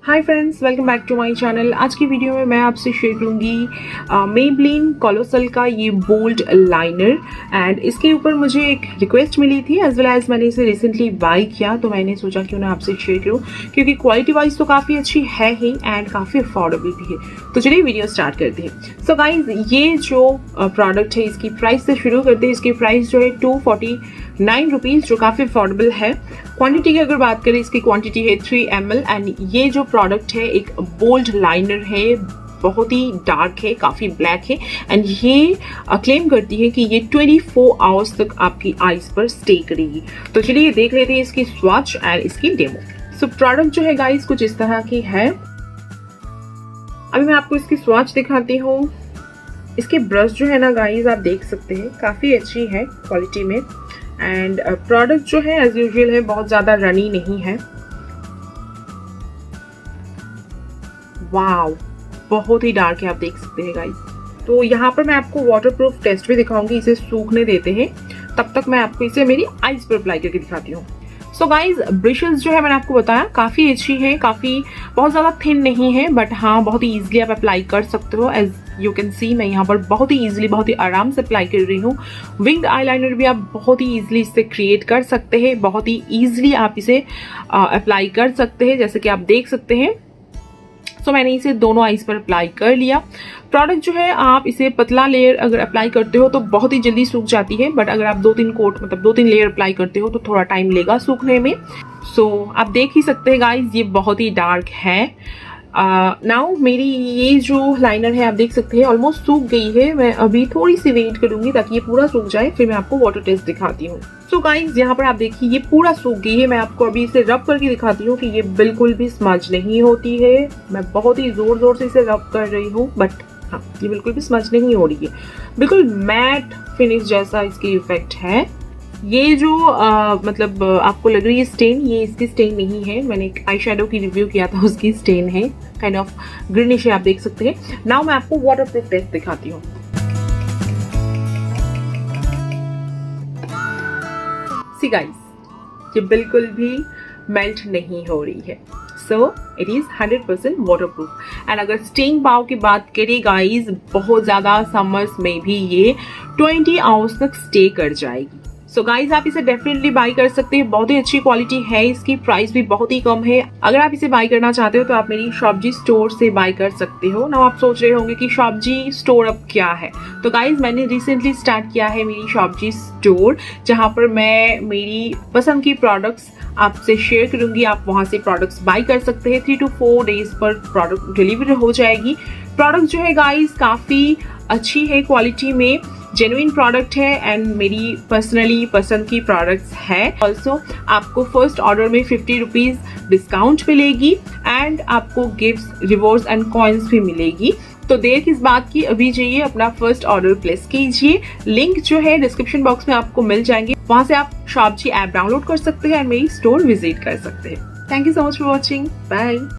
Hi friends, welcome back to my channel. आज की video में मैं आपसे शेयर करूंगी मेबलिन कॉलोसल का ये बोल्ड लाइनर। एंड इसके ऊपर मुझे एक रिक्वेस्ट मिली थी एज वेल एज मैंने इसे रिसेंटली बाय किया, तो मैंने सोचा कि उन्हें आपसे शेयर करूं क्योंकि क्वालिटी वाइज तो काफ़ी अच्छी है ही एंड काफ़ी अफोर्डेबल भी है। तो चलिए वीडियो स्टार्ट करते हैं। सो गाइज, ये जो प्रोडक्ट है इसकी प्राइस से शुरू करते हैं। इसकी प्राइस जो है 249 रुपीज़, जो काफ़ी अफोर्डेबल है। क्वांटिटी की अगर बात करें, इसकी क्वांटिटी है 3 ml एंड ये जो प्रोडक्ट है एक बोल्ड लाइनर है, बहुत ही डार्क है, काफ़ी ब्लैक है एंड ये क्लेम करती है कि ये 24 आवर्स तक आपकी आईज पर स्टे करेगी। तो चलिए देख लेते हैं इसकी स्वॉच एंड इसकी डेमो। सो प्रोडक्ट जो है गाइस कुछ इस तरह की है। अभी मैं आपको इसकी स्वॉच दिखाती हूँ। इसके ब्रश जो है ना गाइस, आप देख सकते हैं काफ़ी अच्छी है क्वालिटी में एंड प्रोडक्ट जो है एज यूजुअल है, बहुत ज़्यादा रनी नहीं है। वाव, बहुत ही डार्क है, आप देख सकते हैं गाइस। तो यहाँ पर मैं आपको वाटरप्रूफ टेस्ट भी दिखाऊंगी। इसे सूखने देते हैं, तब तक मैं आपको इसे मेरी आईज पर अप्लाई करके दिखाती हूँ। सो गाइज, ब्रशेस जो है मैंने आपको बताया काफ़ी अच्छी है, काफ़ी बहुत ज़्यादा थिन नहीं है, बट हाँ बहुत ही ईजिली आप अप्लाई कर सकते हो। एज यू कैन सी मैं यहाँ पर बहुत ही ईजिली, बहुत ही आराम से अप्लाई कर रही हूँ। विंग्ड आईलाइनर भी आप बहुत ही ईजिली इससे क्रिएट कर सकते हैं, बहुत ही ईजिली आप इसे अप्लाई कर सकते हैं, जैसे कि आप देख सकते हैं। सो मैंने इसे दोनों आईज पर अप्लाई कर लिया। प्रोडक्ट जो है आप इसे पतला लेयर अगर अप्लाई करते हो तो बहुत ही जल्दी सूख जाती है, बट अगर आप 2-3 कोट मतलब 2-3 लेयर अप्लाई करते हो तो थोड़ा टाइम लेगा सूखने में। सो आप देख ही सकते हैं गाइज, ये बहुत ही डार्क है। नाउ मेरी ये जो लाइनर है आप देख सकते हैं ऑलमोस्ट सूख गई है। मैं अभी थोड़ी सी वेट करूंगी ताकि ये पूरा सूख जाए, फिर मैं आपको वाटर टेस्ट दिखाती हूँ। सो गाइज, यहाँ पर आप देखिए ये पूरा सूख गई है। मैं आपको अभी इसे रब करके दिखाती हूँ कि ये बिल्कुल भी स्मज नहीं होती है। मैं बहुत ही जोर जोर से इसे रब कर रही हूँ, बट हाँ ये बिल्कुल भी स्मज नहीं हो रही है। बिल्कुल मैट फिनिश जैसा इसकी इफेक्ट है। ये जो मतलब आपको लग रही है स्टेन, ये इसकी स्टेन नहीं है। मैंने एक आई शेडो की रिव्यू किया था, उसकी स्टेन है, काइंड ऑफ ग्रीनिश है, आप देख सकते हैं। नाउ मैं आपको वाटरप्रूफ टेस्ट दिखाती हूँ। सी गाइस, ये बिल्कुल भी मेल्ट नहीं हो रही है। So it is 100% waterproof. And अगर स्टेइंग पावर की बात करें गाइस, बहुत ज़्यादा समर्स में भी ये 20 आवर्स तक स्टे कर जाएगी। सो गाइज, आप इसे डेफिनेटली बाई कर सकते हैं। बहुत ही अच्छी क्वालिटी है, इसकी प्राइस भी बहुत ही कम है। अगर आप इसे बाई करना चाहते हो तो आप मेरी शॉपजी स्टोर से बाई कर सकते हो। ना आप सोच रहे होंगे कि शॉपजी स्टोर अब क्या है, तो गाइज मैंने रिसेंटली स्टार्ट किया है मेरी शॉपजी स्टोर, जहां पर मैं मेरी पसंद की प्रोडक्ट्स आपसे शेयर करूंगी। आप वहां से प्रोडक्ट्स बाई कर सकते हैं। 3 to 4 डेज पर प्रोडक्ट डिलीवरी हो जाएगी। प्रोडक्ट जो है गाइज काफ़ी अच्छी है क्वालिटी में, जेन्युइन प्रोडक्ट है एंड मेरी पर्सनली पसंद की प्रोडक्ट्स है। ऑल्सो आपको फर्स्ट ऑर्डर में 50 रुपीज़ डिस्काउंट मिलेगी एंड आपको गिफ्ट्स, रिवॉर्ड्स एंड कॉइन्स भी मिलेगी। तो देर किस बात की, अभी जाइए अपना फर्स्ट ऑर्डर प्लेस कीजिए। लिंक जो है डिस्क्रिप्शन बॉक्स में आपको मिल जाएंगे, वहां से आप शॉपजी ऐप डाउनलोड कर सकते हैं एंड मेरी स्टोर विजिट कर सकते हैं। Thank you so much for watching, bye.